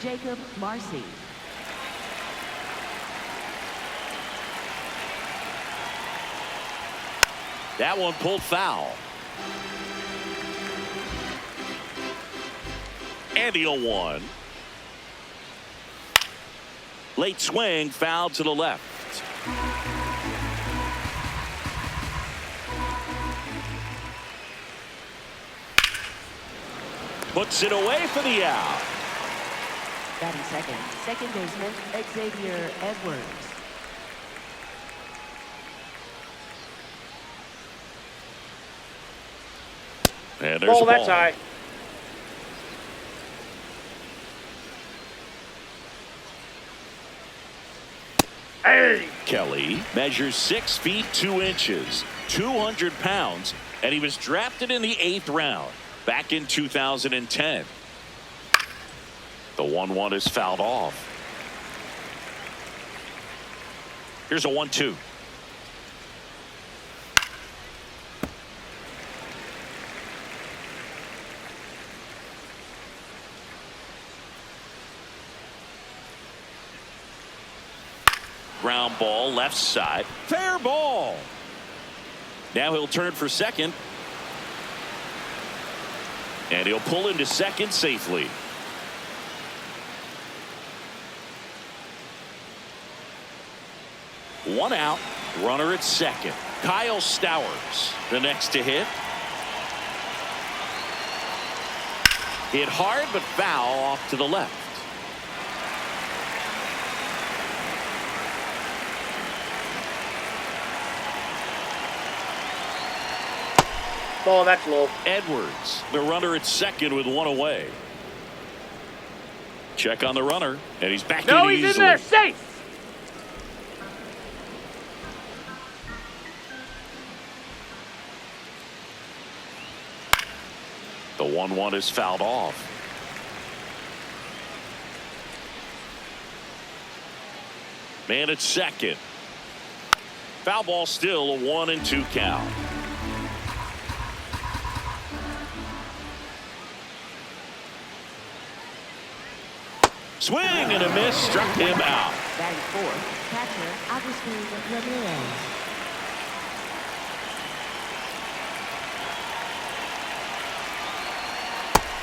Jacob Marcy. That one pulled foul. And the 0-1. Late swing, foul to the left. Puts it away for the out. Batting second baseman Xavier Edwards. And there's a ball. That's high. Hey. Kelly measures 6 feet 2 inches, 200 pounds, and he was drafted in the 8th round back in 2010. The 1-1 is fouled off. Here's a 1-2. Ground ball left side. Fair ball. Now he'll turn for second. And he'll pull into second safely. One out. Runner at second. Kyle Stowers the next to hit. Hit hard but foul off to the left. Ball, that's low. Edwards, the runner at second with one away. Check on the runner, and he's back in easily. He's in there, safe. The 1-1 is fouled off. Man at second. Foul ball, still a 1-2 count. Swing and a miss, struck him out. Batting fourth, catcher Agustin Ramirez.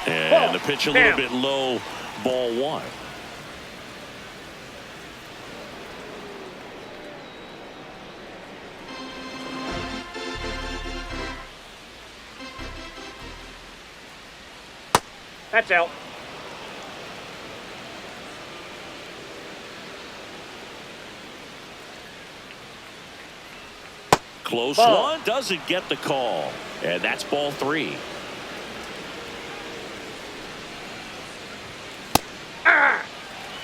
And the pitch a little bit low, ball 1. That's out. Close one, doesn't get the call. And that's ball 3.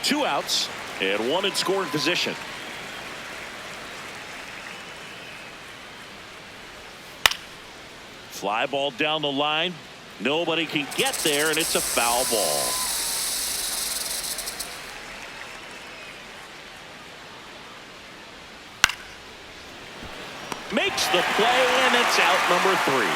Two outs and one in scoring position. Fly ball down the line. Nobody can get there, and it's a foul ball. Makes the play, and it's out number 3.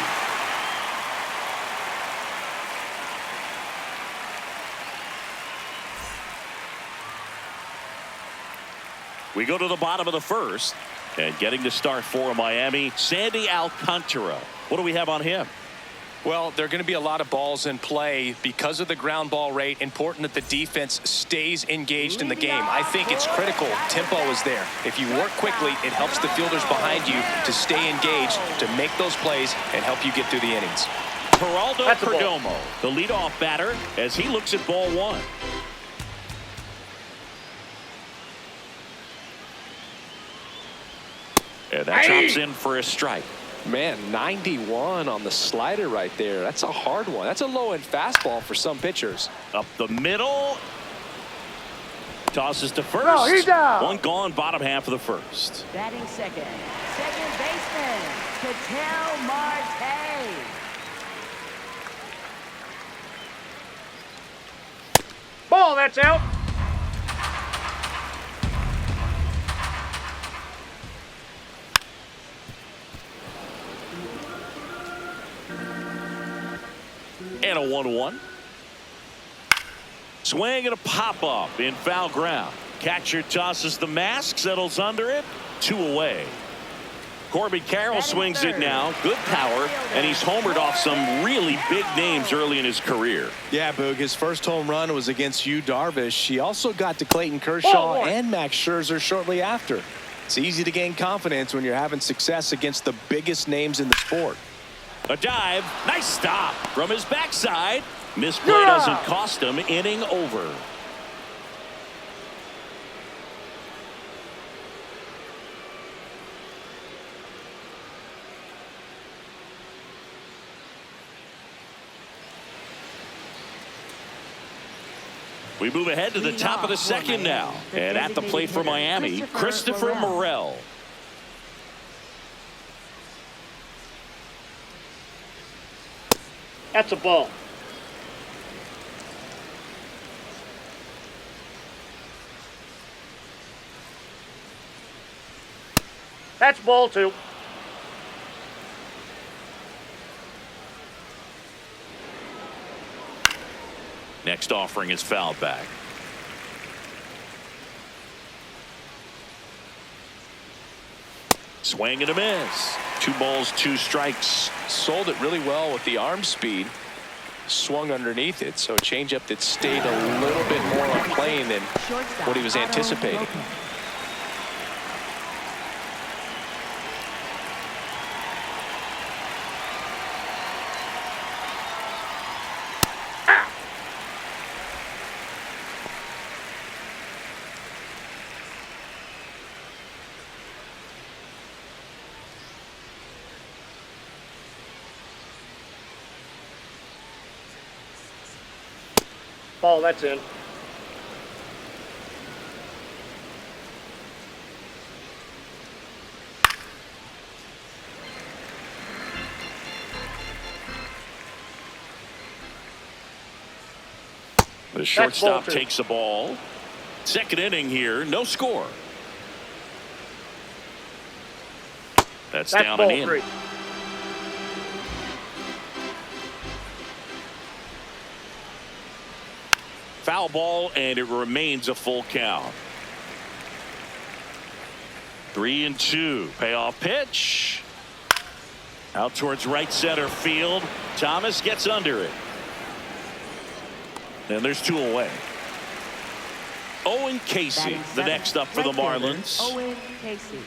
We go to the bottom of the first, and getting the start for Miami, Sandy Alcantara. What do we have on him? Well, there are going to be a lot of balls in play because of the ground ball rate. Important that the defense stays engaged in the game. I think it's critical. Tempo is there. If you work quickly, it helps the fielders behind you to stay engaged, to make those plays, and help you get through the innings. Geraldo Perdomo, the leadoff batter, as he looks at ball 1. And that chops in for a strike. Man, 91 on the slider right there. That's a hard one. That's a low-end fastball for some pitchers. Up the middle. Tosses to first. No, he's down. One gone, bottom half of the first. Batting second baseman Ketel Marte. Ball, that's out. And a 1-1. Swing and a pop-up in foul ground. Catcher tosses the mask, settles under it. 2 away. Corbin Carroll swings it now. Good power, and he's homered off some really big names early in his career. Yeah, Boog, his first home run was against Yu Darvish. He also got to Clayton Kershaw and Max Scherzer shortly after. It's easy to gain confidence when you're having success against the biggest names in the sport. A dive. Nice stop from his backside. Misplay doesn't cost him. Inning over. We move ahead to the top of the second now. And at the plate for Miami, Christopher Morel. That's a ball. That's ball 2. Next offering is fouled back. Swing and a miss. 2 balls, 2 strikes. Sold it really well with the arm speed. Swung underneath it, so a changeup that stayed a little bit more on plane than what he was anticipating. Ball, that's in. The shortstop takes the ball. Second inning here, no score. That's down and in. 3. Foul ball, and it remains a full count. 3-2. Payoff pitch. Out towards right center field. Thomas gets under it. And there's 2 away. Owen Casey, the next up for the Marlins. Owen Casey.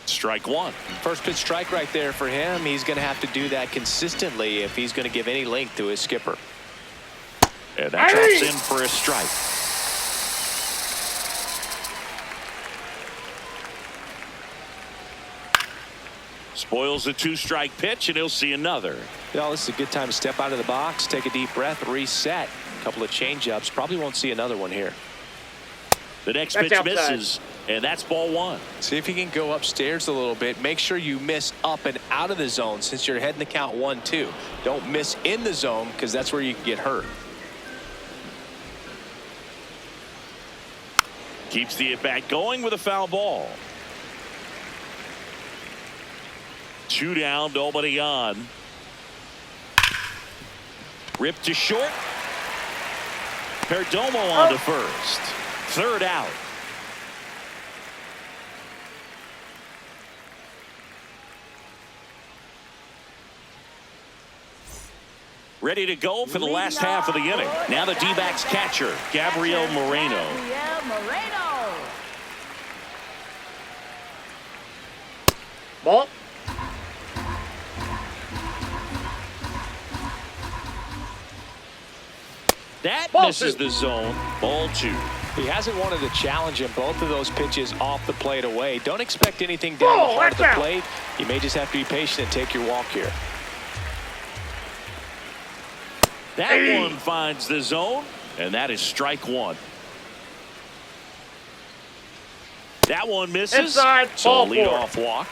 Strike 1. First pitch strike right there for him. He's going to have to do that consistently if he's going to give any length to his skipper. And that drops in for a strike. Spoils the 2-strike pitch, and he'll see another. You know, this is a good time to step out of the box, take a deep breath, reset. A couple of changeups. Probably won't see another one here. The next pitch misses, and that's ball 1. See if you can go upstairs a little bit. Make sure you miss up and out of the zone since you're heading to count 1-2. Don't miss in the zone because that's where you can get hurt. Keeps the at-bat going with a foul ball. 2 down, nobody on. Ripped to short. Perdomo on to first. 3rd out. Ready to go for the last half of the inning. Now the D-backs catcher, Gabriel Moreno. Ball. That Ball misses 2. the zone. Ball 2. He hasn't wanted to challenge him. Both of those pitches off the plate away. Don't expect anything down the heart of the plate. You may just have to be patient and take your walk here. That one finds the zone, and that is strike 1. That one misses. Inside, so ball lead 4. off walk.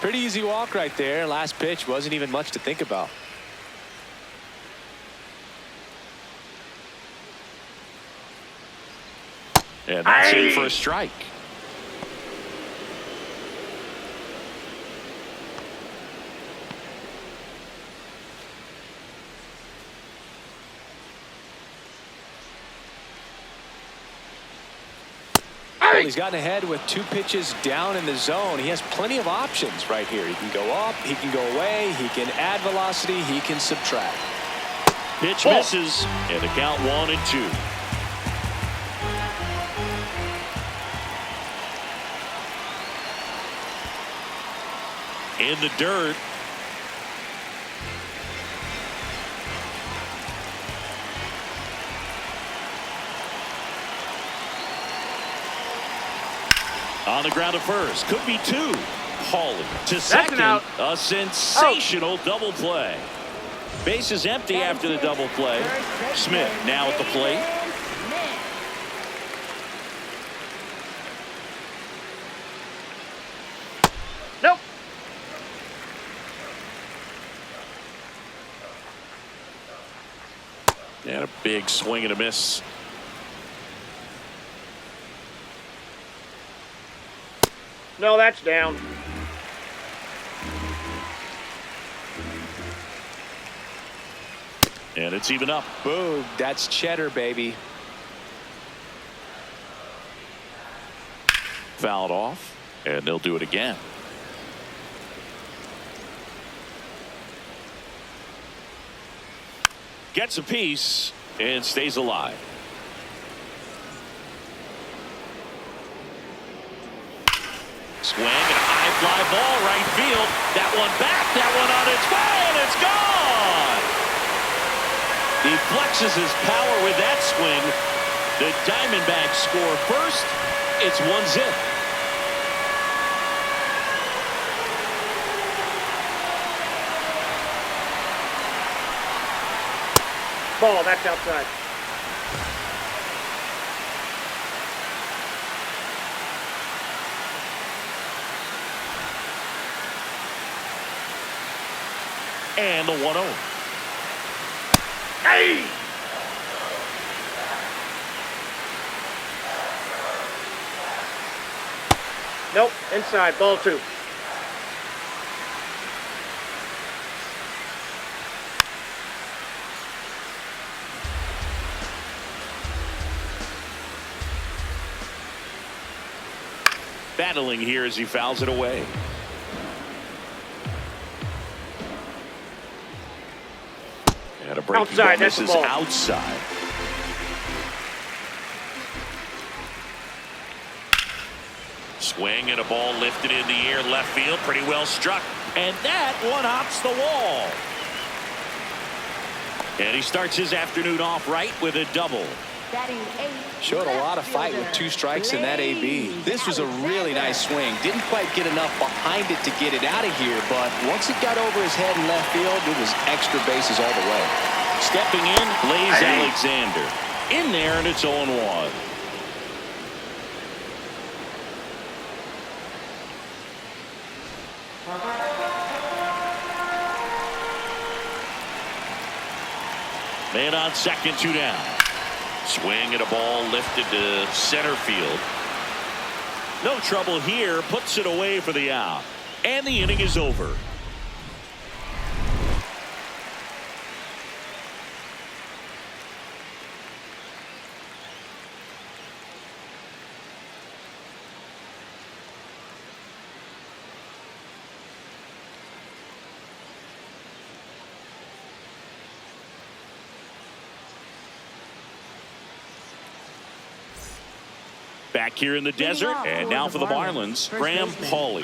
Pretty easy walk right there. Last pitch wasn't even much to think about. And that's in for a strike. Well, he's gotten ahead with 2 pitches down in the zone. He has plenty of options right here. He can go up, he can go away, he can add velocity, he can subtract. Pitch misses, and the count 1-2. In the dirt. On the ground at first. Could be 2. Pauly to second. A sensational double play. Base is empty after the double play. Smith now at the plate. Nope. And a big swing and a miss. No, that's down. And it's even up. Boog, that's cheddar, baby. Fouled off, and they'll do it again. Gets a piece and stays alive. Swing and a high fly ball right field. That one back, that one on its way, and it's gone. He flexes his power with that swing. The Diamondbacks score first. It's 1-0. Ball, that's outside. And the 1-0. Hey! Nope, inside, ball 2. Battling here as he fouls it away. And a breaking Outside, ball that's the misses ball. outside. Swing and a ball lifted in the air left field, pretty well struck, and that one hops the wall. And he starts his afternoon off right with a double. Showed a lot of fight with 2 strikes in that AB. This was a really nice swing. Didn't quite get enough behind it to get it out of here, but once it got over his head in left field, it was extra bases all the way. Stepping in, Blaze Alexander. In there, and it's 0-1. Man on second, 2 down. Swing and a ball lifted to center field. No trouble here. Puts it away for the out. And the inning is over. Back here in the desert, and now for the Marlins, Graham Pauly.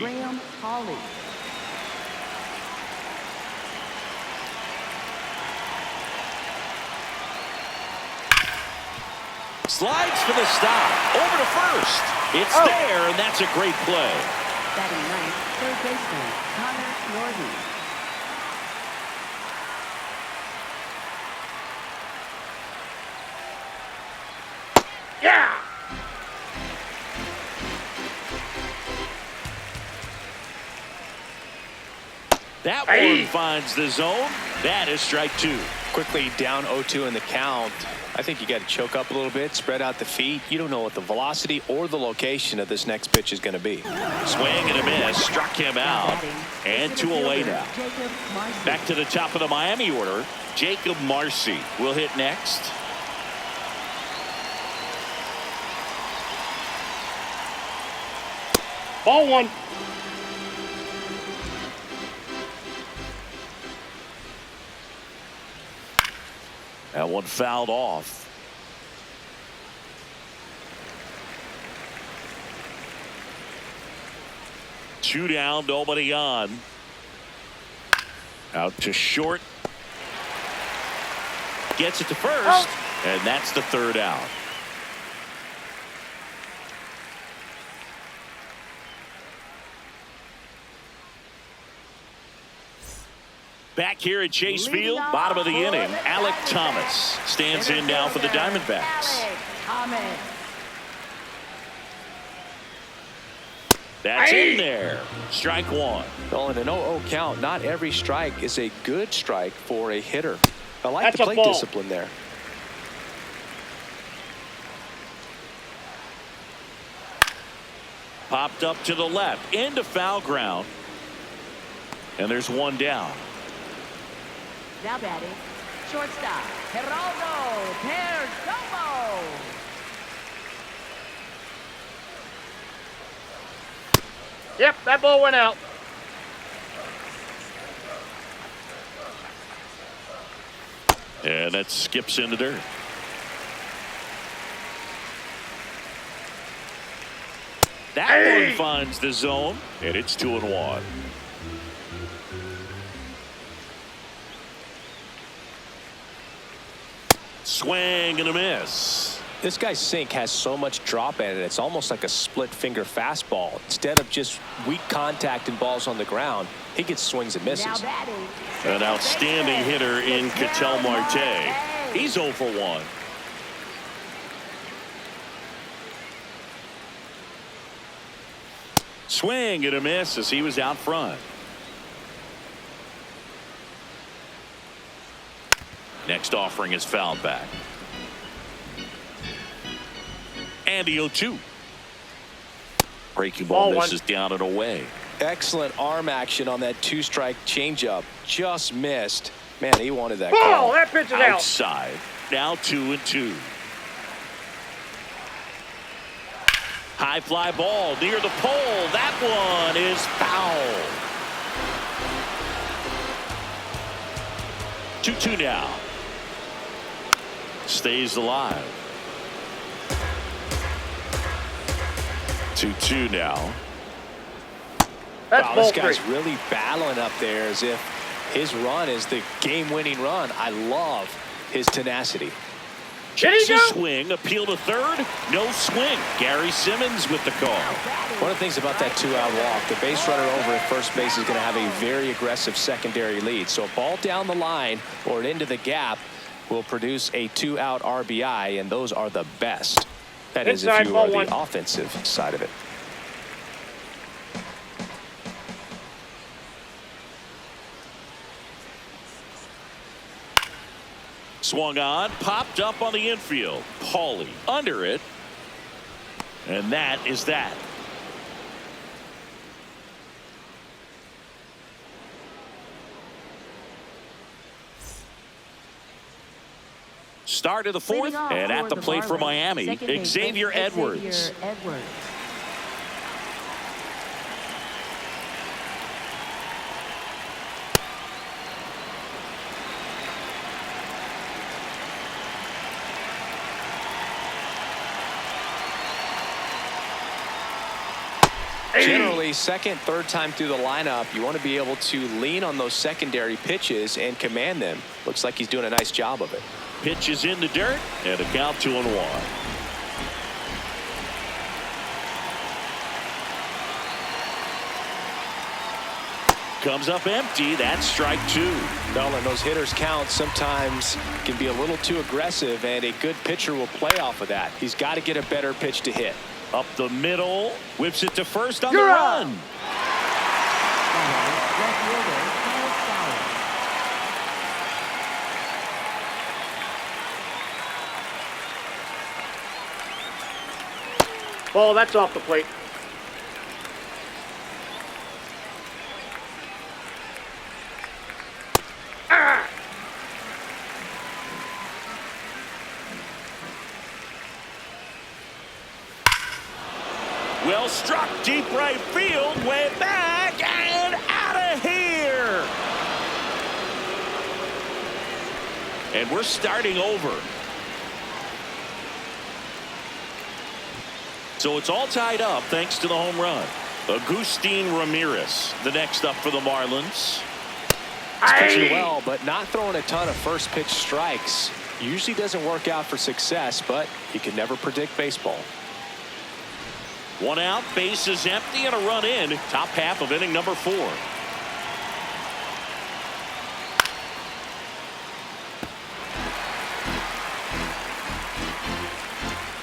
Slides for the stop. Over to first. It's there, and that's a great play. Batting ninth, third baseman, Connor Norton. Yeah! That one finds the zone. That is strike 2. Quickly down 0-2 in the count. I think you got to choke up a little bit, spread out the feet. You don't know what the velocity or the location of this next pitch is going to be. Swing and a miss. Struck him out. And 2 away now. Back to the top of the Miami order. Jacob Marcy will hit next. Ball one. That one fouled off. Two down, nobody on. Out to short. Gets it to first, and that's the third out. Back here at Chase Field, bottom of the inning, Alec Thomas stands in now for the Diamondbacks. That's in there. Strike one. Well, in an 0-0 count, not every strike is a good strike for a hitter. I like That's the a plate ball. discipline there. Popped up to the left, into foul ground. And there's one down. Now batting, shortstop, Geraldo Perdomo. Yep, that ball went out. And that skips into dirt. That one finds the zone, and it's 2-1. Swing and a miss. This guy's sink has so much drop in it, it's almost like a split finger fastball. Instead of just weak contact and balls on the ground, he gets swings and Now misses. batting, An outstanding hitter in Ketel Marte. He's 0 for 1. Swing and a miss as he was out front. Next offering is fouled back. And the 0-2. Breaking ball Ball one. misses down and away. Excellent arm action on that two-strike changeup. Just missed. Man, he wanted that Ball, call. that pitch is out. Outside. Now 2-2. High fly ball near the pole. That one is foul. 2-2 now. Stays alive. 2-2 now. That's Wow, ball this guy's three. really battling up there as if his run is the game-winning run. I love his tenacity. Did he Checks his go? swing. Appeal to third. No swing. Gary Simmons with the call. One of the things about that two-out walk, the base runner over at first base is going to have a very aggressive secondary lead. So a ball down the line or into the gap will produce a two-out RBI, and those are the best. That is Inside, if you ball are the one. offensive side of it. Swung on, popped up on the infield. Pauly under it. And that is that. Start of the fourth, leading off and at for the plate for Marlins, Miami, second baseman, Xavier Edwards. Xavier Edwards. Generally, second, third time through the lineup, you want to be able to lean on those secondary pitches and command them. Looks like he's doing a nice job of it. Pitch is in the dirt, and a count 2-1. Comes up empty. That's strike two. Well, and those hitters count sometimes can be a little too aggressive, and a good pitcher will play off of that. He's got to get a better pitch to hit. Up the middle, whips it to first on You're the up. run. Left fielder, Kyle Sauer. Ball, that's off the plate. Ah! Well struck, deep right field, way back and out of here. And we're starting over. So it's all tied up thanks to the home run. Agustin Ramirez, the next up for the Marlins. He's pitching well, but not throwing a ton of first pitch strikes. Usually doesn't work out for success, but you can never predict baseball. One out, base is empty, and a run in. Top half of inning number 4.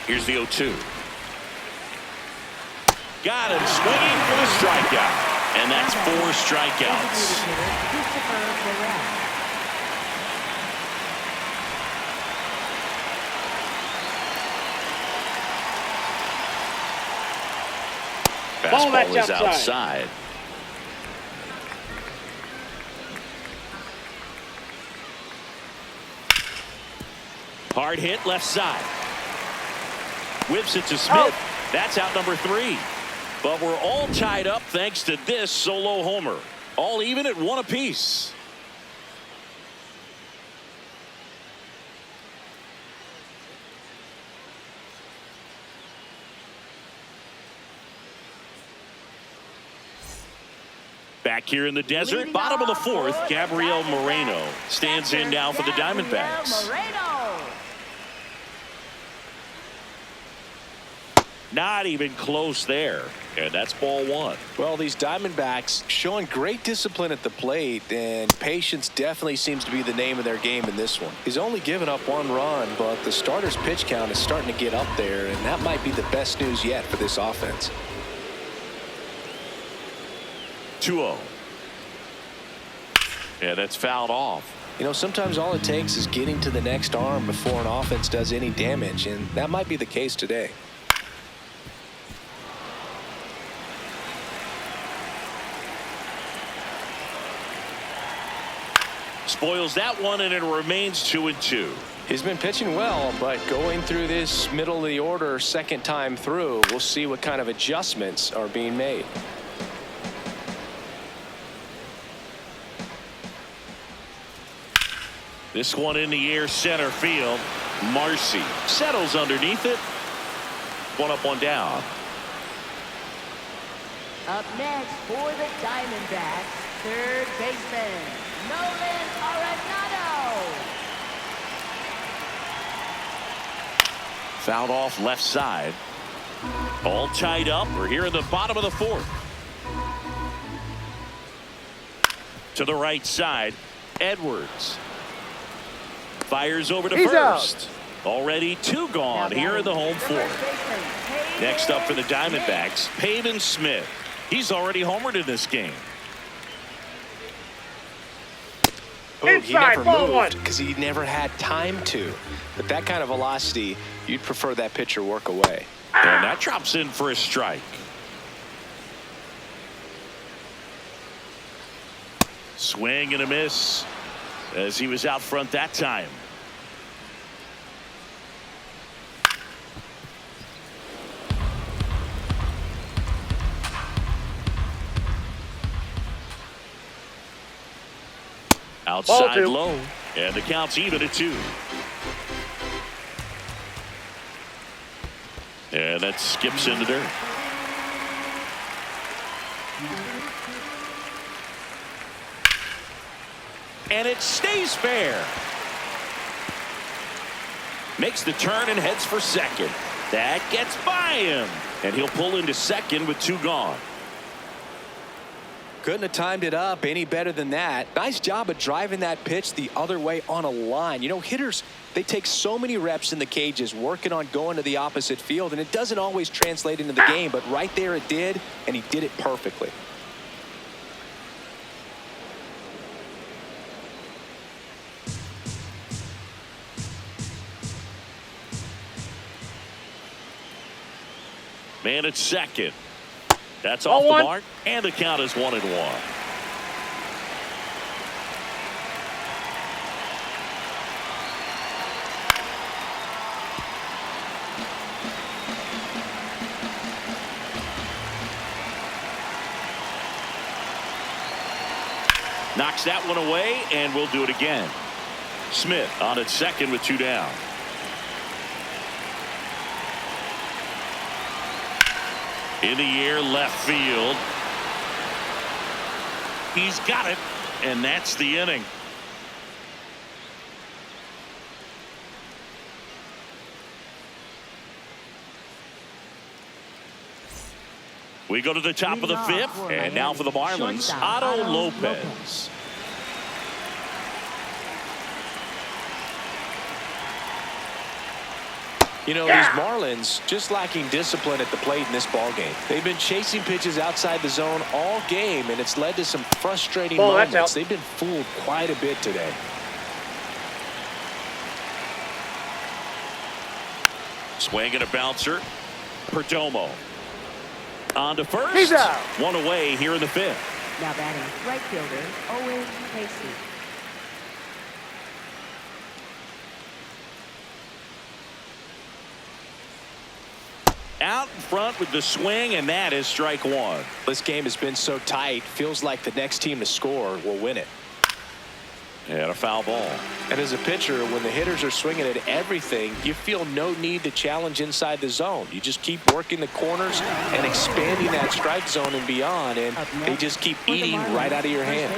Here's the 0-2. Got him swinging for the strikeout. And that's 4 strikeouts. Fastball is outside. Hard hit left side. Whips it to Smith. That's out number 3. But we're all tied up thanks to this solo homer. All even at 1 apiece. Back here in the desert, bottom of the 4th, Gabriel Moreno stands in now for the Diamondbacks. Not even close there. And that's ball 1. Well, these Diamondbacks showing great discipline at the plate, and patience definitely seems to be the name of their game in this one. He's only given up 1 run, but the starter's pitch count is starting to get up there, and that might be the best news yet for this offense. 2-0. Yeah, that's fouled off. You know, sometimes all it takes is getting to the next arm before an offense does any damage, and that might be the case today. Spoils that one, and it remains 2-2. He's been pitching well, but going through this middle of the order second time through, we'll see what kind of adjustments are being made. This one in the air, center field. Marcy settles underneath it. 1 up, 1 down. Up next for the Diamondbacks, third baseman, Nolan Arenado. Fouled off left side. All tied up. We're here in the bottom of the 4th. To the right side, Edwards. Fires over to first. Already 2 gone here in the home 4th. Next up for the Diamondbacks, Pavin Smith. He's already homered in this game. He never moved because he never had time to. But that kind of velocity, you'd prefer that pitcher work away. And that drops in for a strike. Swing and a miss as he was out front that time. Outside low, and the count's even at 2. And that skips into dirt. And it stays fair. Makes the turn and heads for second. That gets by him, and he'll pull into second with 2 gone. Couldn't have timed it up any better than that. Nice job of driving that pitch the other way on a line. You know, hitters, they take so many reps in the cages working on going to the opposite field, and it doesn't always translate into the game, but right there it did, and he did it perfectly. Man at second. That's off the mark, and the count is 1-1. Knocks that one away, and we'll do it again. Smith on at second with 2 down. In the air, left field. He's got it, and that's the inning. We go to the top of the 5th, and now for the Marlins, Otto Lopez. You know, these Marlins just lacking discipline at the plate in this ballgame. They've been chasing pitches outside the zone all game, and it's led to some frustrating moments. They've been fooled quite a bit today. Swing and a bouncer. Perdomo. On to first. He's out. One away here in the 5th. Now batting right fielder, Owen Casey. Out in front with the swing, and that is strike 1. This game has been so tight, feels like the next team to score will win it. And a foul ball. And as a pitcher, when the hitters are swinging at everything, you feel no need to challenge inside the zone. You just keep working the corners and expanding that strike zone and beyond, and they just keep eating right out of your hand.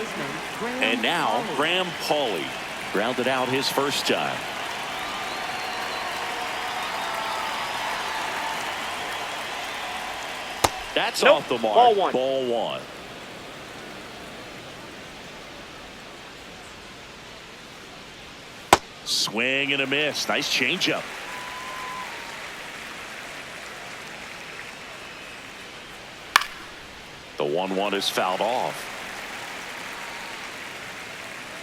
And now Graham Pauley grounded out his first time. That's off the mark. Ball 1. Ball 1. Swing and a miss. Nice changeup. The 1-1 is fouled off.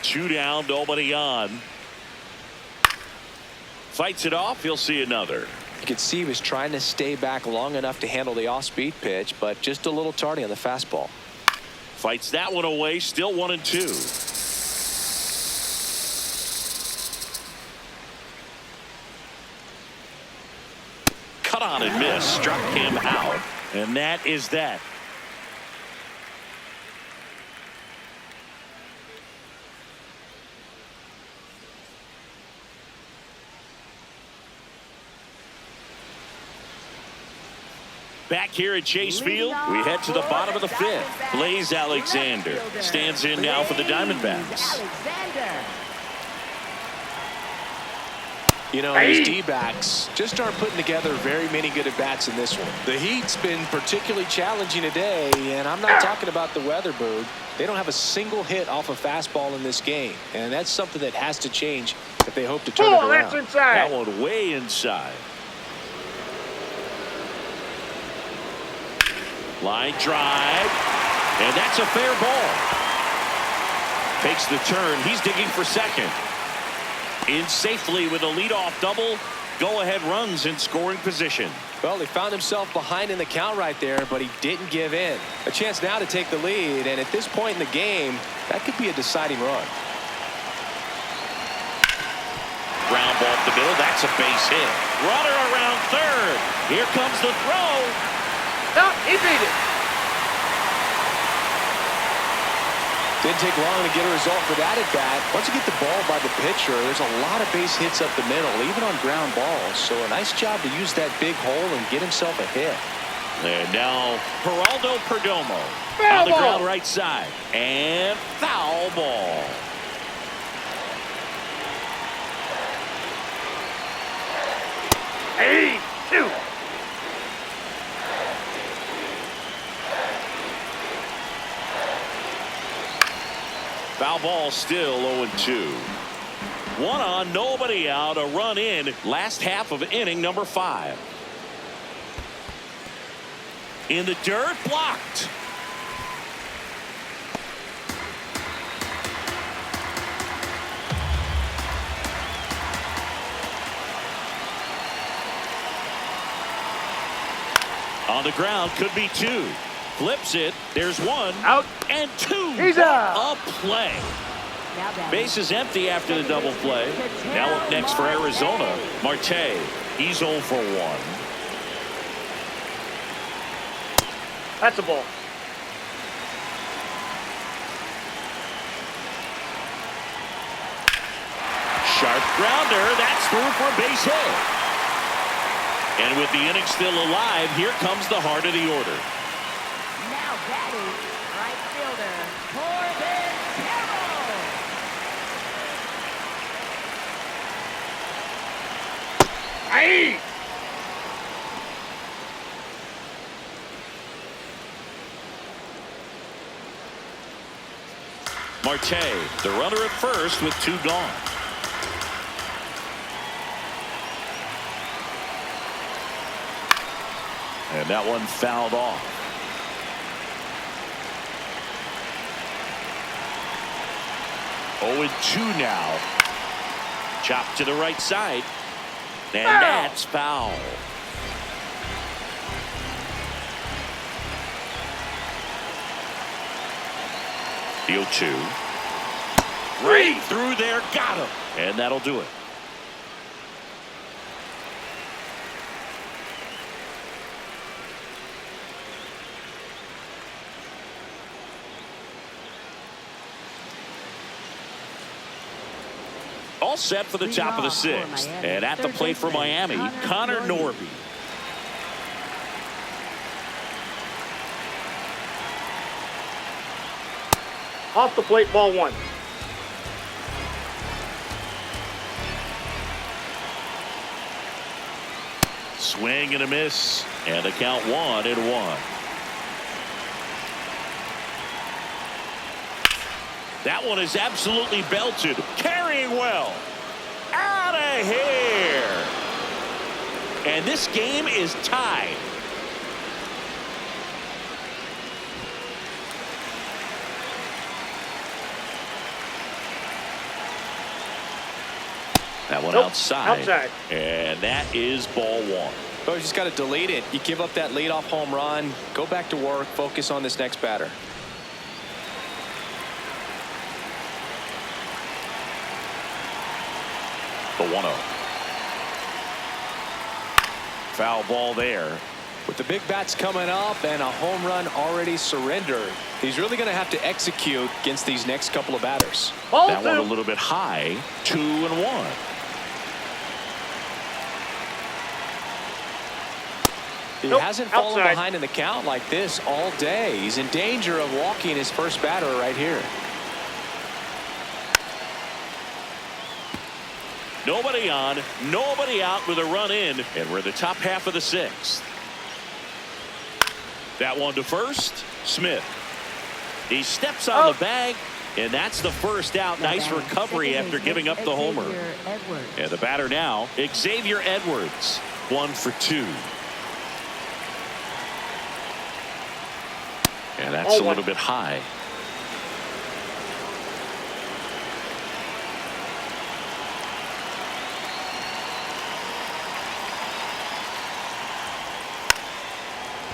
2 down, nobody on. Fights it off. He'll see another. You could see he was trying to stay back long enough to handle the off-speed pitch, but just a little tardy on the fastball. Fights that one away. Still 1-2. Cut on and miss. Struck him out. And that is that. Back here at Chase Field, we head to the bottom of the 5th. Blaze Alexander stands in now for the Diamondbacks. You know, these D-backs just aren't putting together very many good at-bats in this one. The heat's been particularly challenging today, and I'm not talking about the weather, Boog. They don't have a single hit off a fastball in this game, and that's something that has to change if they hope to turn it around. That's inside. That one way inside. Line drive, and that's a fair ball. Takes the turn. He's digging for second. In safely with a leadoff double. Go-ahead runs in scoring position. Well, he found himself behind in the count right there, but he didn't give in. A chance now to take the lead, and at this point in the game, that could be a deciding run. Ground ball up the middle. That's a base hit. Runner around third. Here comes the throw. No, he beat it. Didn't take long to get a result for that at bat. Once you get the ball by the pitcher, there's a lot of base hits up the middle, even on ground balls. So a nice job to use that big hole and get himself a hit. And now Geraldo Perdomo Foul on the ball. ground right side. And foul ball. Hey, 2. Foul ball, still 0-2. 1 on, nobody out, a run in. Last half of inning number 5. In the dirt, blocked. On the ground, could be 2. Flips it. There's 1. Out. And 2. He's out. A play. Base is empty after the double play. Now up next for Arizona, Marte. He's 0 for 1. That's a ball. sharp grounder. That's through for a base hit. And with the inning still alive, here comes the heart of the order. Now batting, right fielder, Corbin Carroll. Aye. Marte, the runner at first with 2 gone. And that one fouled off. Oh, and 2 now. Chopped to the right side. And that's foul. The 0-2. Right through there. Got him. And that'll do it. All set for the top of the 6th. And at the plate for Miami, Connor Norby. Off the plate, ball 1. Swing and a miss. And the count 1-1. That one is absolutely belted. Carrying well. Out of here. And this game is tied. That one outside. And that is ball 1. Oh, you just got to delete it. You give up that leadoff home run. Go back to work. Focus on this next batter. The 1-0. Foul ball there. With the big bats coming up and a home run already surrendered, he's really going to have to execute against these next couple of batters. Ball that 2. one a little bit high. 2-1. He hasn't fallen behind in the count like this all day. He's in danger of walking his first batter right here. Nobody on, nobody out with a run in, and we're in the top half of the 6th. That one to first, Smith. He steps on the bag, and that's the first out. Nice recovery after giving up the homer. And the batter now, Xavier Edwards. 1 for 2. And that's a little bit high.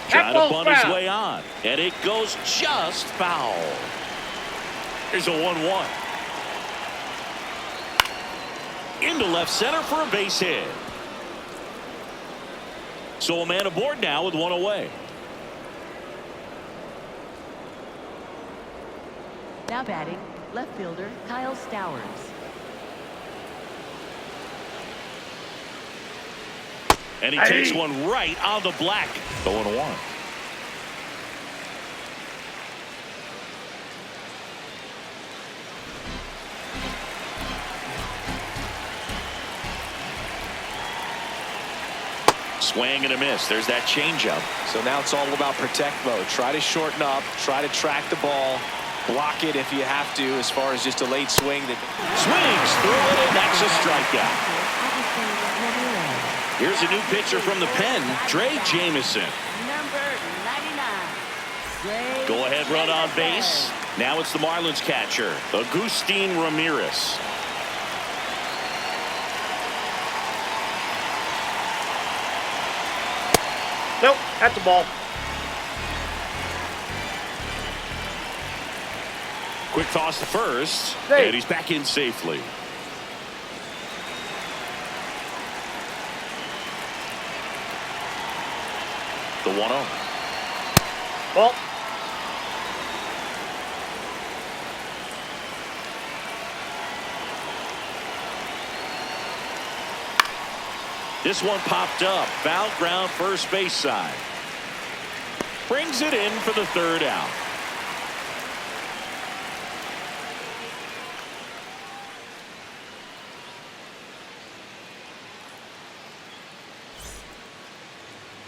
Trying to bunt his way on. And it goes just foul. Here's a 1-1. Into left center for a base hit. So a man aboard now with 1 away. Now batting, left fielder Kyle Stowers. And he takes one right on the black. The 1-1. Swing and a miss. There's that changeup. So now it's all about protect mode. Try to shorten up. Try to track the ball. Block it if you have to, as far as just a late swing. That swings through it, and that's a strikeout. Here's a new pitcher from the pen, Dre Jameson. Number 99. Go ahead run on base. Now it's the Marlins catcher, Agustin Ramirez. Nope, that's the ball. Quick toss to first, Safe. and he's back in safely. The 1-0. Ball. This one popped up. Foul ground first base side. Brings it in for the third out.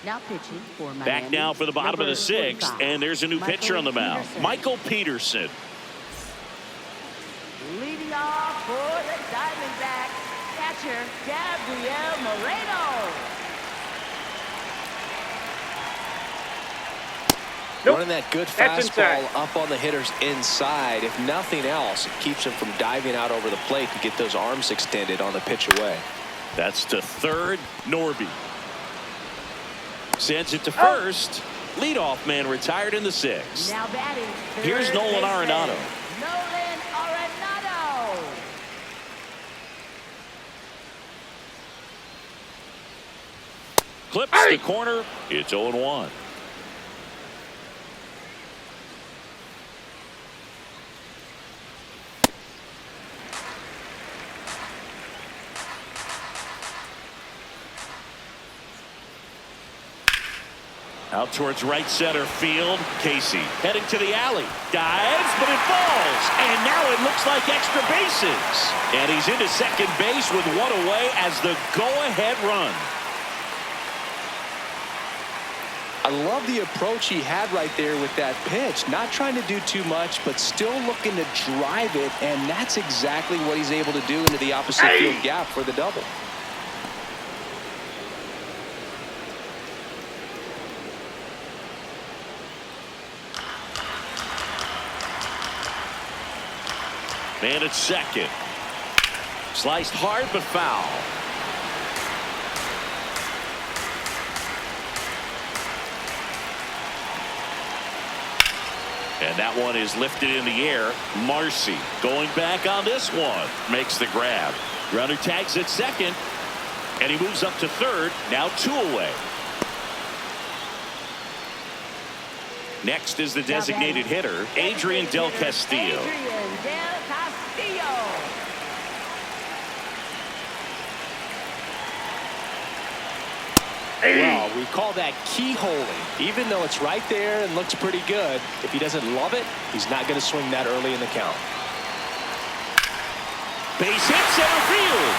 Now pitching for Miami. Back now for the bottom of the number sixth, 45, and there's a new pitcher on the mound. Peterson. Michael Peterson. Leading off for the Diamondbacks, catcher Gabriel Moreno. Nope. Running that good That's fastball inside. up on the hitter's inside. If nothing else, it keeps him from diving out over the plate to get those arms extended on the pitch away. That's to third. Norby sends it to first. Leadoff man retired in the sixth. Now batting. Here's third Nolan baseman, Arenado. Nolan Arenado. Clips the corner. It's 0-1. Out towards right center field. Casey heading to the alley. Dives, but it falls. And now it looks like extra bases. And he's into second base with one away as the go-ahead run. I love the approach he had right there with that pitch. Not trying to do too much, but still looking to drive it. And that's exactly what he's able to do into the opposite field gap for the double. Man at second. Sliced hard but foul. And that one is lifted in the air. Marcy going back on this one. Makes the grab. Runner tags at second. And he moves up to third. Now 2 away. Next is the designated hitter, Adrian Del Castillo. Adrian Del Castillo. Well, we call that keyholing. Even though it's right there and looks pretty good, if he doesn't love it, he's not going to swing that early in the count. Base hit center field.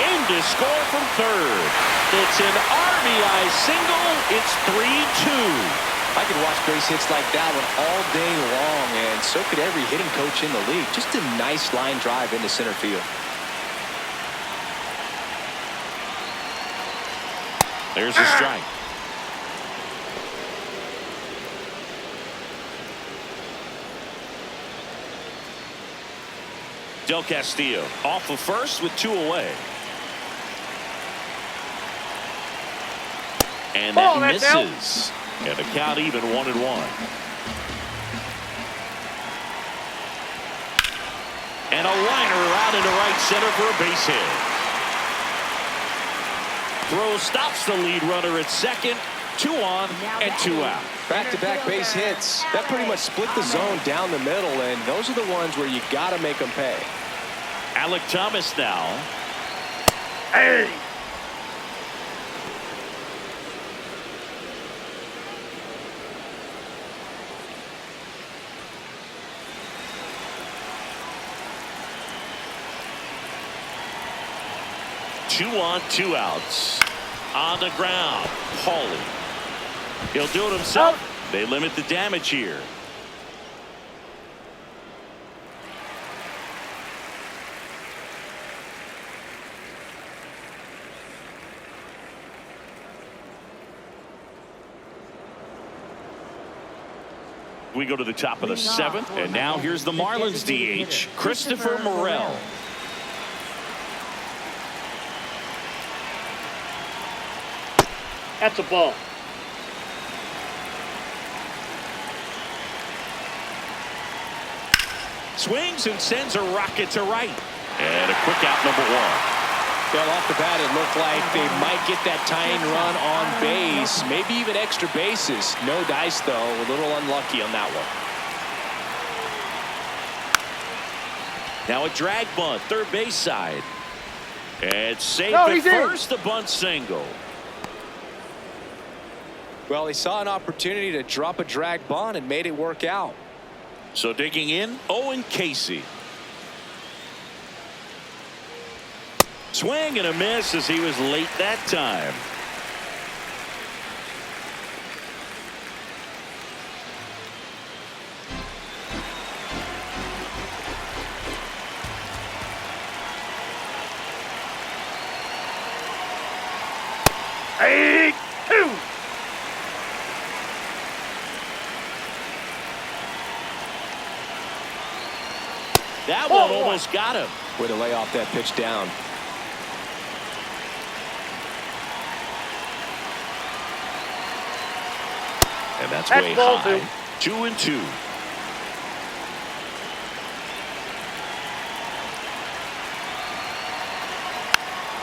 In to score from third. It's an RBI single. It's 3-2. I could watch base hits like that one all day long, and so could every hitting coach in the league. Just a nice line drive into center field. There's a strike. Del Castillo off of first with 2 away. And that that's out. misses. And the count even 1-1. And a liner out into right center for a base hit. Throw stops the lead runner at second. 2 on and 2 out. Back-to-back base hits. That pretty much split the zone down the middle, and those are the ones where you got to make them pay. Alec Thomas now. Hey. Two on, 2 outs. On the ground, Paulie. He'll do it himself. They limit the damage here. We go to the top of the 7th, and now here's the Marlins DH, Christopher Morel. That's a ball. Swings and sends a rocket to right. And a quick out, number 1. Well, off the bat, it looked like they might get that tying run on base, maybe even extra bases. No dice, though. A little unlucky on that one. Now a drag bunt, third base side. And safe No, at he's in. first, the bunt single. Well, he saw an opportunity to drop a drag bunt and made it work out. So digging in, Owen Casey. Swing and a miss as he was late that time. Hey, 2. That Ball one one. almost got him. Way to lay off that pitch down. And that's That's way ball high. 2. 2-2.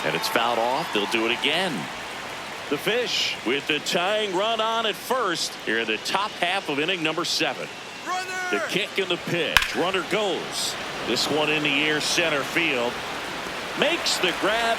And it's fouled off. They'll do it again. The Fish with the tying run on at first here in the top half of inning number 7. The kick and the pitch. Runner goes. This one in the air, center field. Makes the grab.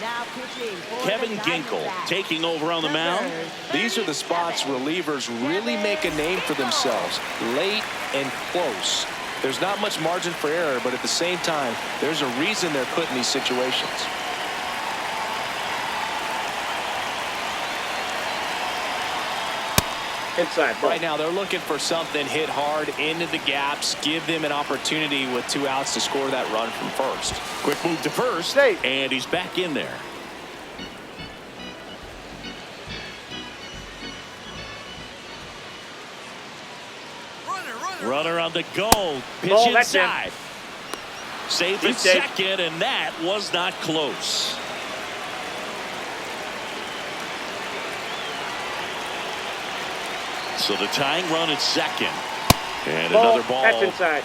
Now pitching for Kevin the Ginkel Diamondbacks. taking over on the mound. These are the spots relievers really make a name for themselves. Late and close. There's not much margin for error, but at the same time, there's a reason they're put in these situations. Inside ball. Right now, they're looking for something hit hard into the gaps, give them an opportunity with 2 outs to score that run from first. Quick move to first. Safe. And he's back in there. Runner on the goal. Pitch Ball, that's in. inside. Safe at He's safe. second, and that was not close. So the tying run at second. And Ball. another ball. That's inside.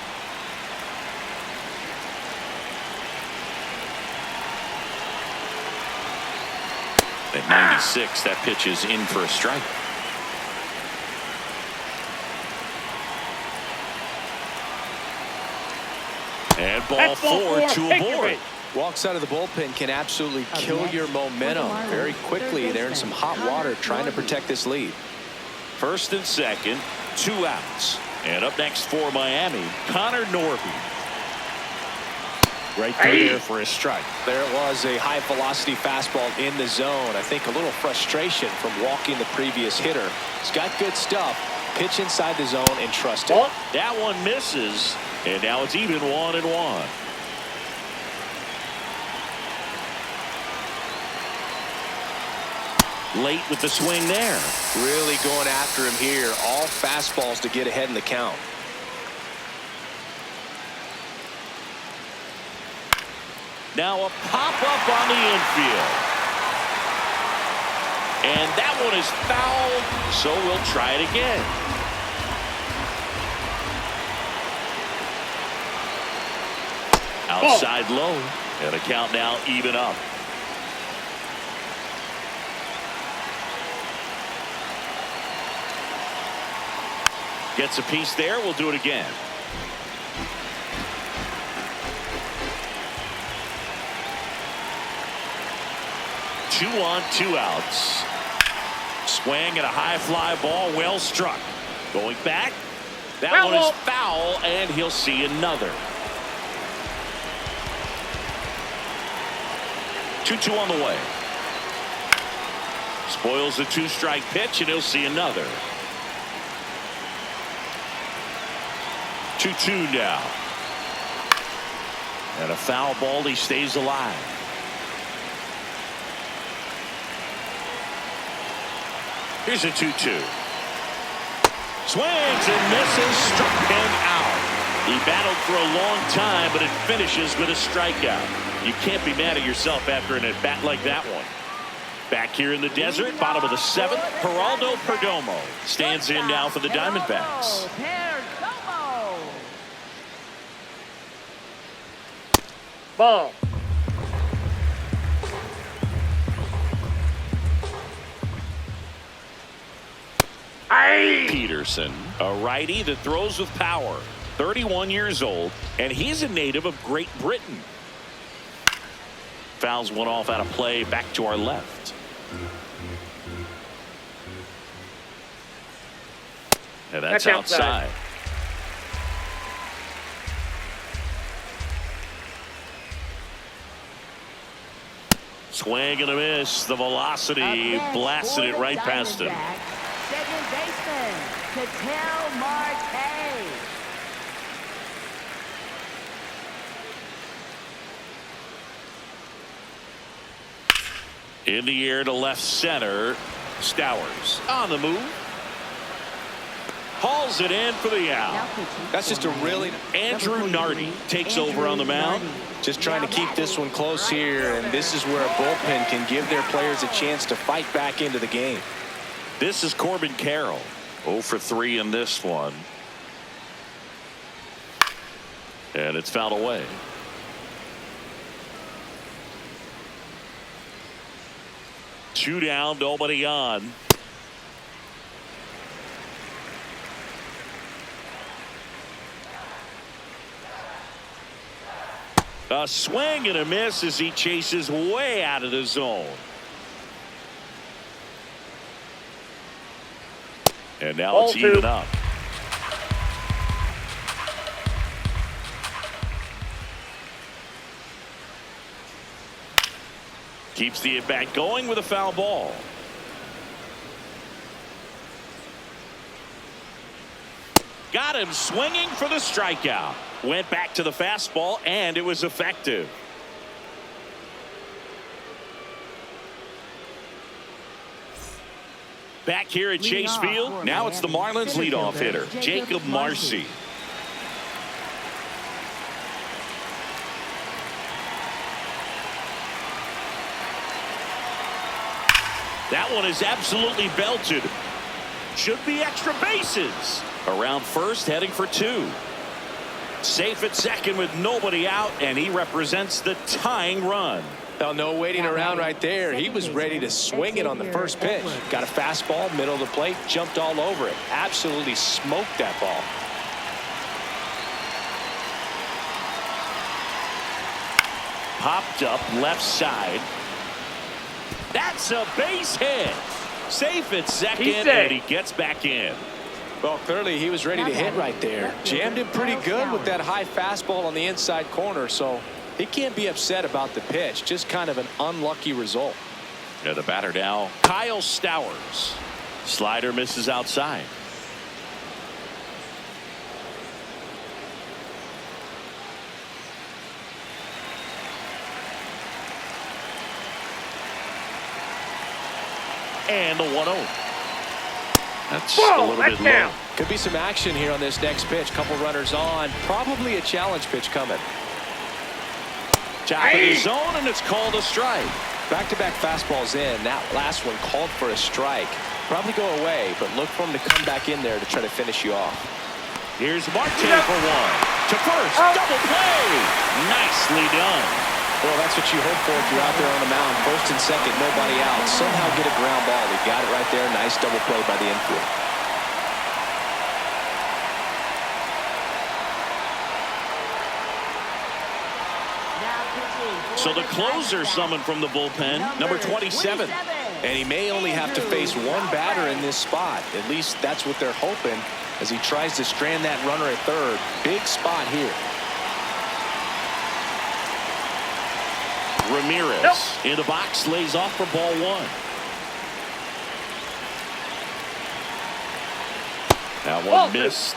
At 96, that pitch is in for a strike. And ball That's ball 4 4. to Take your aboard. bait. Walks out of the bullpen can absolutely kill next, your momentum for the very Marlins, quickly. third They're in some hot baseman, water trying to Marlins. protect this lead. First and second, 2 outs. And up next for Miami, Connor Norby. Right there for a strike. There it was, a high velocity fastball in the zone. I think a little frustration from walking the previous hitter. He's got good stuff. Pitch inside the zone and trust it. Ball. That one misses, and now it's even 1-1. Late with the swing there. Really going after him here. All fastballs to get ahead in the count. Now a pop-up on the infield. And that one is foul, so we'll try it again. Outside low, and a count now even up. Gets a piece there. We'll do it again. Two on, 2 outs. Swing and a high fly ball, well struck. Going back. That Foul one is ball. foul, and he'll see another. 2-2 on the way. Spoils the 2-strike pitch, and he'll see another. 2-2 now. And a foul ball, he stays alive. Here's a 2-2. Swings and misses, struck him out. He battled for a long time, but it finishes with a strikeout. You can't be mad at yourself after an at-bat like that one. Back here in the desert, bottom of the 7th, Geraldo Perdomo stands in now for the Diamondbacks. Perdomo. Ball. Hey. Peterson, a righty that throws with power. 31 years old, and he's a native of Great Britain. Fouls one off out of play, back to our left. And that's outside. Swing and a miss. The velocity blasted it right past him. Second baseman, Ketel Marte. In the air to left center. Stowers on the move. Hauls it in for the out. That's just a really... Andrew Nardi takes over on the mound. Just trying to keep this one close here, and this is where a bullpen can give their players a chance to fight back into the game. This is Corbin Carroll. 0 for 3 in this one. And it's fouled away. Two down, nobody on. A swing and a miss as he chases way out of the zone. And now it's even up. Keeps the at-bat going with a foul ball. Got him swinging for the strikeout. Went back to the fastball, and it was effective. Back here at Chase Field, now it's the Marlins leadoff hitter, Jacob Marcy. That one is absolutely belted. Should be extra bases. Around first, heading for 2. Safe at second with nobody out, and he represents the tying run. Well, no waiting around right there. He was ready to swing it on the first pitch. Got a fastball, middle of the plate, jumped all over it. Absolutely smoked that ball. Popped up left side. That's a base hit. Safe at second, and he gets back in. Well, clearly he was ready to hit right there. Jammed him pretty good with that high fastball on the inside corner, so he can't be upset about the pitch. Just kind of an unlucky result. Yeah, the batter now, Kyle Stowers. Slider misses outside. And the 1-0. That's a little bit low. Could be some action here on this next pitch. Couple runners on. Probably a challenge pitch coming. Top of the zone, and it's called a strike. Back-to-back fastballs in. That last one called for a strike. Probably go away, but look for him to come back in there to try to finish you off. Here's Marte for 1. To first. Double play. Nicely done. Well, that's what you hope for if you're out there on the mound. First and second, nobody out. Somehow get a ground ball. He got it right there. Nice double play by the infield. So the closer summoned from the bullpen, number 27. And he may only have to face one batter in this spot. At least that's what they're hoping as he tries to strand that runner at third. Big spot here. Ramirez in the box, lays off for ball 1. That one missed.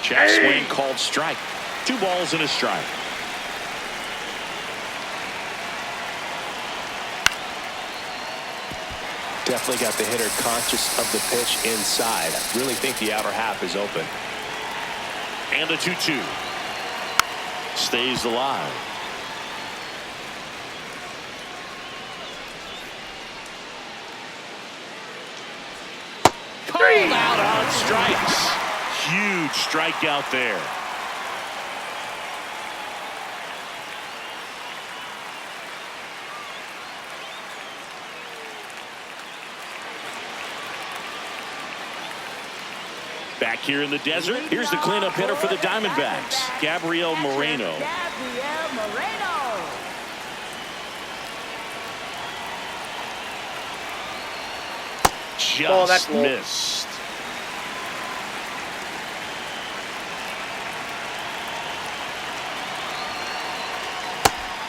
Check swing called strike. 2 balls and a strike. Definitely got the hitter conscious of the pitch inside. I really think the outer half is open. And a 2-2. Stays alive. Called out on strikes. Huge strikeout there. Back here in the desert, here's the cleanup hitter for the Diamondbacks, Gabriel Moreno. Gabriel Moreno. Just missed.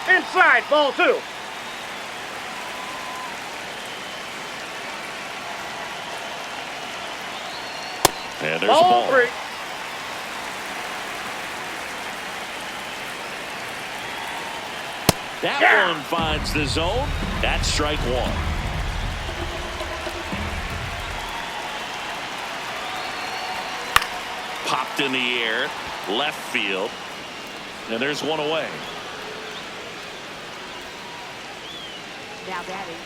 Inside, ball 2. And there's a ball. 3. That one finds the zone. That's strike 1. Popped in the air, left field, and there's one away. Now batting,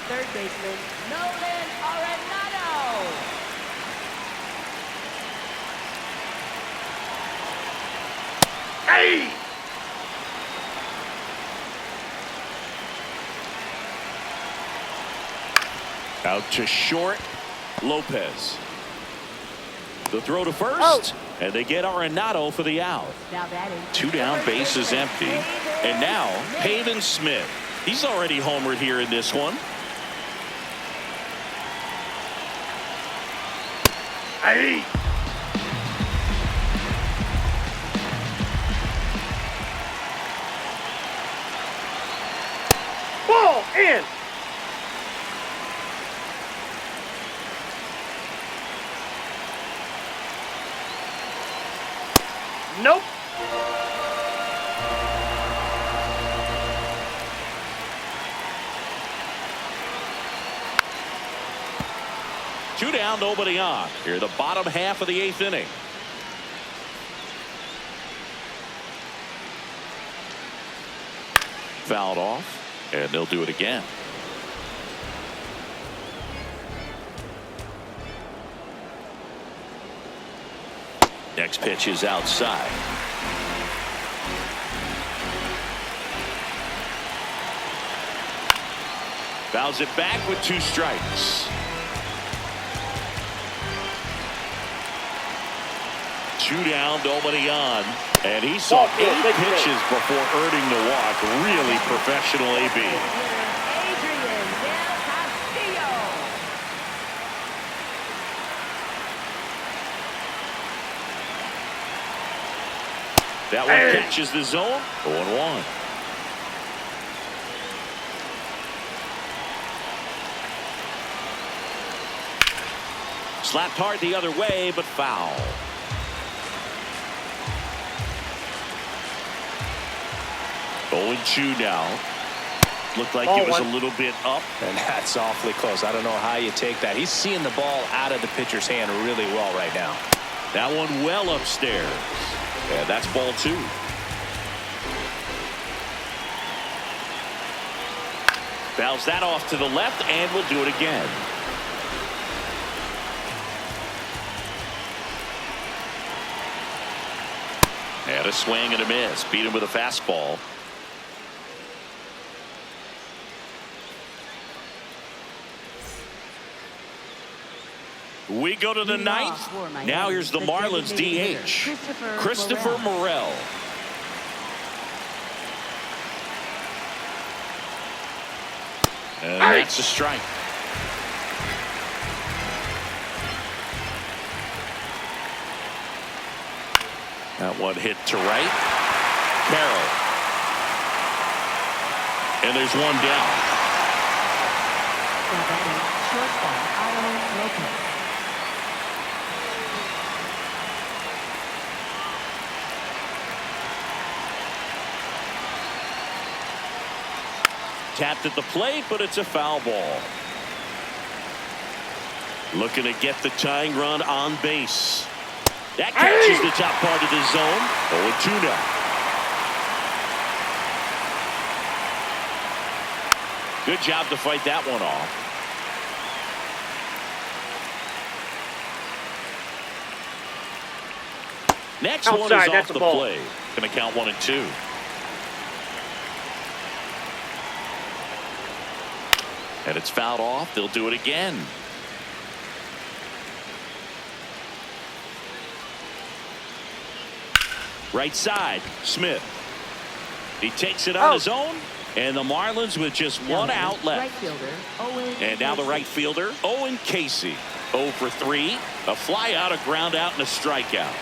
third baseman Nolan Arenado. Hey! Out to short, Lopez. The throw to first, and they get Arenado for the out. Now batting, 2 down, bases empty, and now Pavin Smith. He's already homered here in this one. Hey! Ball in! Nope. Two down, nobody on. Here, the bottom half of the 8th inning. Fouled off, and they'll do it again. Next pitch is outside. Fouls it back with 2 strikes. 2 down, nobody on. And he saw 8 pitches before earning the walk. Really professional AB. Adrian Del Castillo. That one catches the zone. 0-1. Slapped hard the other way, but foul. Going 2 now. Looked like it was a little bit up. And that's awfully close. I don't know how you take that. He's seeing the ball out of the pitcher's hand really well right now. That one well upstairs. And that's ball 2. Fouls that off to the left, and we'll do it again. And a swing and a miss. Beat him with a fastball. We go to the 9th. Now here's the Marlins DH, Christopher Morel. And that's a strike. That one hit to right. Carroll. And there's one down. Now batting, shortstop Aaron Lopez. Tapped at the plate, but it's a foul ball. Looking to get the tying run on base. That catches the top part of the zone. 0-2 now. Good job to fight that one off. Next one is off the play. Going to count 1-2. And it's fouled off. They'll do it again. Right side, Smith. He takes it on Out. his own, and the Marlins with just one out Right left. fielder, Owen And now the Casey. right fielder, Owen Casey. 0 for 3. A fly out, a ground out, and a strikeout.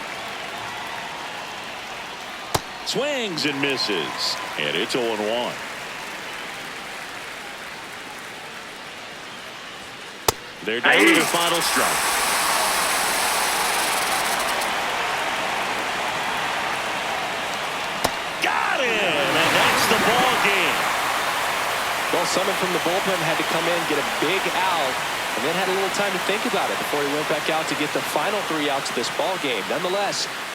Swings and misses. And it's 0-1. They're down to the final strike. Got him! And that's the ball game. Well, someone from the bullpen had to come in, get a big out, and then had a little time to think about it before he went back out to get the final 3 outs of this ball game. Nonetheless,